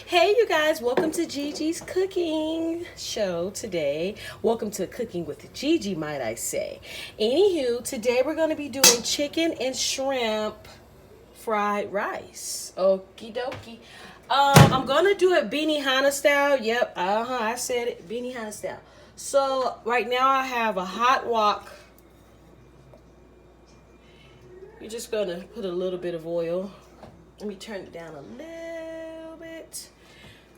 Hey, you guys, welcome to Gigi's cooking show today. Welcome to Cooking with Gigi, might I say. Anywho, today we're going to be doing chicken and shrimp fried rice. Okie dokie. I'm going to do it Benihana style. Yep, I said it, Benihana style. So, right now I have a hot wok. You're just going to put a little bit of oil. Let me turn it down a little bit.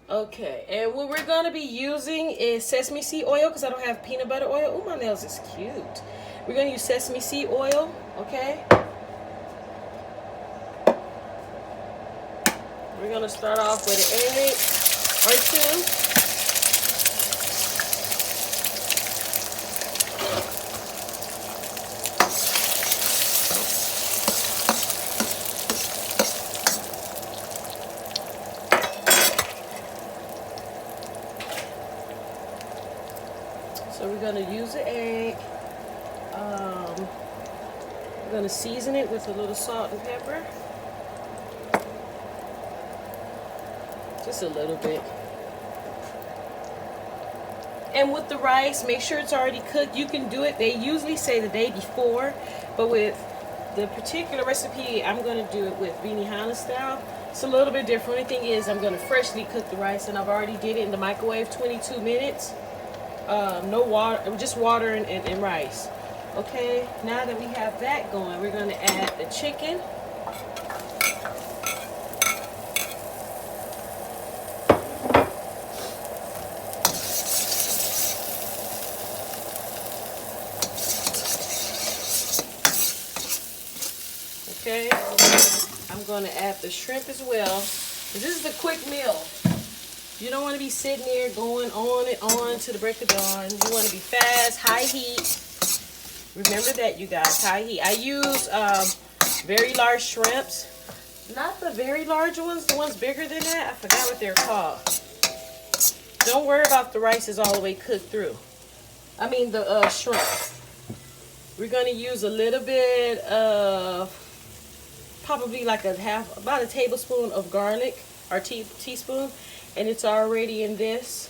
Okay, and what we're going to be using is sesame seed oil because I don't have peanut butter oil. Oh, my nails is cute. We're going to use sesame seed oil, okay? We're going to start off with an egg or two. So we're going to use the egg. We're going to season it with a little salt and pepper. Just a little bit. And with the rice, make sure it's already cooked. You can do it. They usually say the day before, but with the particular recipe, I'm going to do it with Benihana style. It's a little bit different. The only thing is I'm going to freshly cook the rice, and I've already did it in the microwave 22 minutes. No water, just water and rice. Okay, now that we have that going, we're going to add the chicken. Okay, I'm going to add the shrimp as well. This is a quick meal. You don't want to be sitting there going on and on to the break of dawn. You want to be fast, high heat. Remember that, you guys, high heat. I use very large shrimps. Not the very large ones, the ones bigger than that. I forgot what they're called. Don't worry about the rice is all the way cooked through. I mean the shrimp. We're going to use a little bit of, probably like about a tablespoon of garlic, or teaspoon. And it's already in this.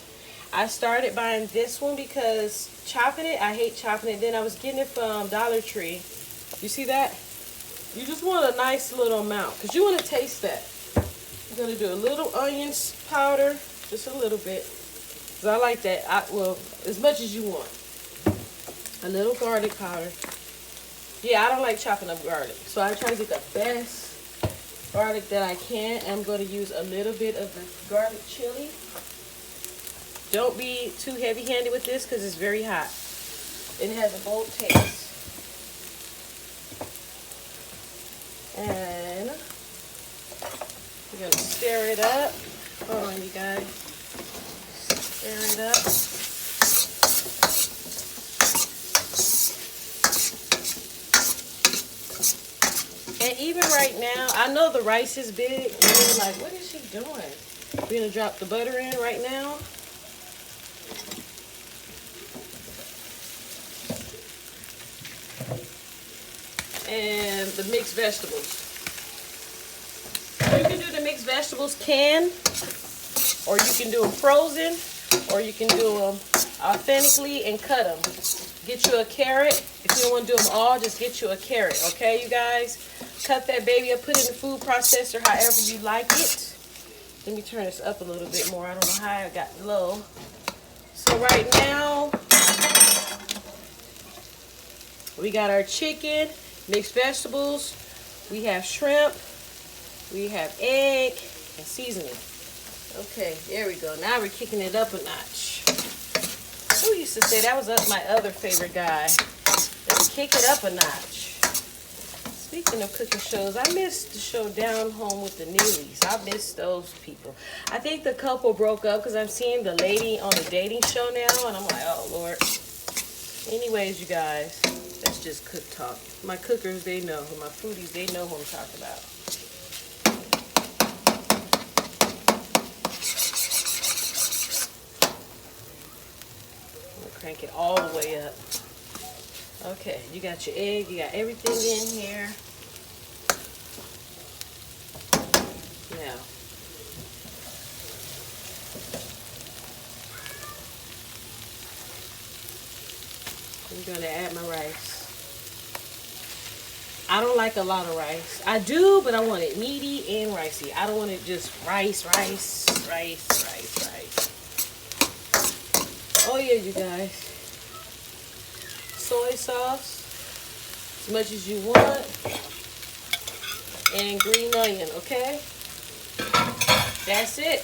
I started buying this one because chopping it, I hate chopping it. Then I was getting it from Dollar Tree. You see that? You just want a nice little amount because you want to taste that. I'm going to do a little onion powder, just a little bit. Because I like that, well, as much as you want. A little garlic powder. Yeah, I don't like chopping up garlic. So I try to get the best garlic that I can. I'm going to use a little bit of the garlic chili. Don't be too heavy-handed with this because it's very hot. It has a bold taste. And we're going to stir it up. Hold on, you guys. Stir it up. And even right now, I know the rice is big, and you're like, what is she doing? We're going to drop the butter in right now. And the mixed vegetables. You can do the mixed vegetables canned, or you can do them frozen, or you can do them authentically and cut them. Get you a carrot. If you don't want to do them all, just get you a carrot, okay, you guys? Cut that baby up, put it in the food processor however you like it. Let me turn this up a little bit more. I don't know how I got low. So right now, we got our chicken, mixed vegetables, we have shrimp, we have egg, and seasoning. Okay, there we go. Now we're kicking it up a notch. Who used to say that was my other favorite guy? Let's kick it up a notch. Speaking of cooking shows, I missed the show Down Home with the Neelys. I miss those people. I think the couple broke up because I'm seeing the lady on the dating show now, and I'm like, oh, Lord. Anyways, you guys, that's just cook talk. My cookers, they know. My foodies, they know who I'm talking about. I'm going to crank it all the way up. Okay, you got your egg, you got everything in here. Now, I'm gonna add my rice. I don't like a lot of rice. I do, but I want it meaty and ricey. I don't want it just rice. Oh yeah, you guys. Soy sauce, as much as you want. And green onion, okay? That's it.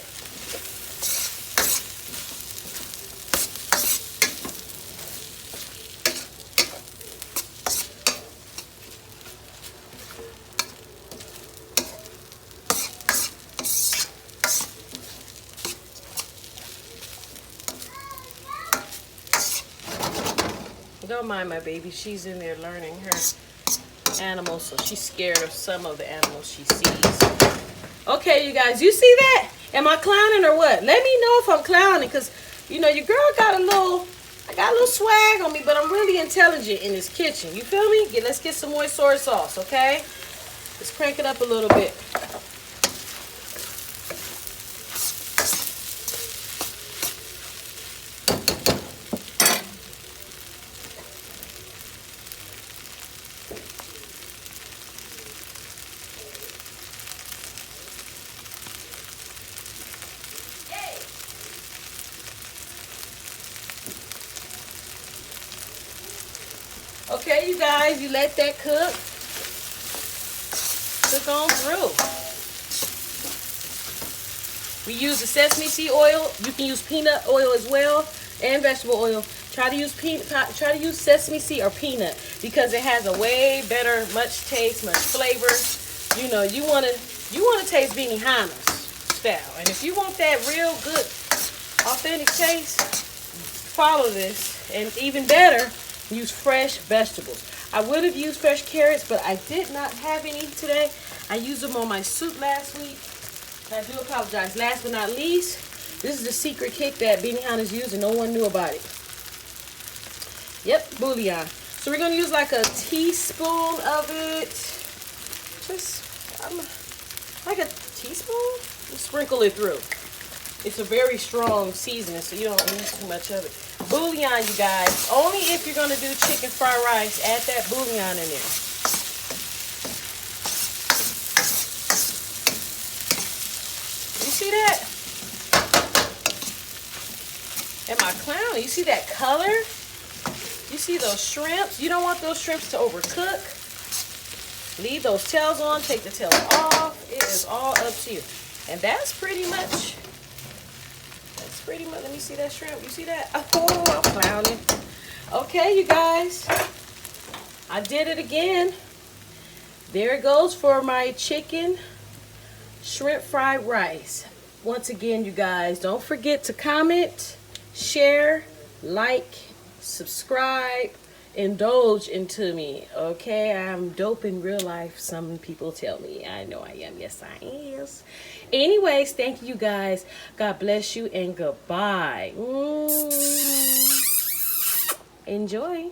Don't mind my baby. She's in there learning her animals, so she's scared of some of the animals she sees. Okay, you guys, you see that? Am I clowning or what? Let me know if I'm clowning, because, you know, your girl got a little swag on me, but I'm really intelligent in this kitchen. You feel me? Let's get some more soy sauce, okay? Let's crank it up a little bit. Okay, you guys, you let that cook on through. We use the sesame seed oil. You can use peanut oil as well, and vegetable oil. Try to use sesame seed or peanut, because it has a way better, much taste, much flavor. You know, you want to taste Benihana's style, and if you want that real good, authentic taste, follow this, and even better, use fresh vegetables. I would have used fresh carrots, but I did not have any today. I used them on my soup last week. I do apologize. Last but not least, this is the secret kick that Benihana's used and no one knew about it. Yep, bouillon. So we're gonna use like a teaspoon of it. Just like a teaspoon. Just sprinkle it through. It's a very strong seasoning, so you don't need too much of it. Bouillon, you guys. Only if you're gonna do chicken fried rice, add that bouillon in there. You see that? Am I clowning? You see that color? You see those shrimps? You don't want those shrimps to overcook. Leave those tails on, take the tails off. It is all up to you. And that's pretty much, let me see that shrimp. You see that? Oh, I'm clowning. Okay, you guys. I did it again. There it goes for my chicken shrimp fried rice. Once again, you guys, don't forget to comment, share, like, subscribe, indulge into me. Okay, I'm dope in real life. Some people tell me. I know I am. Yes, I am. Anyways, thank you guys. God bless you and goodbye. Enjoy.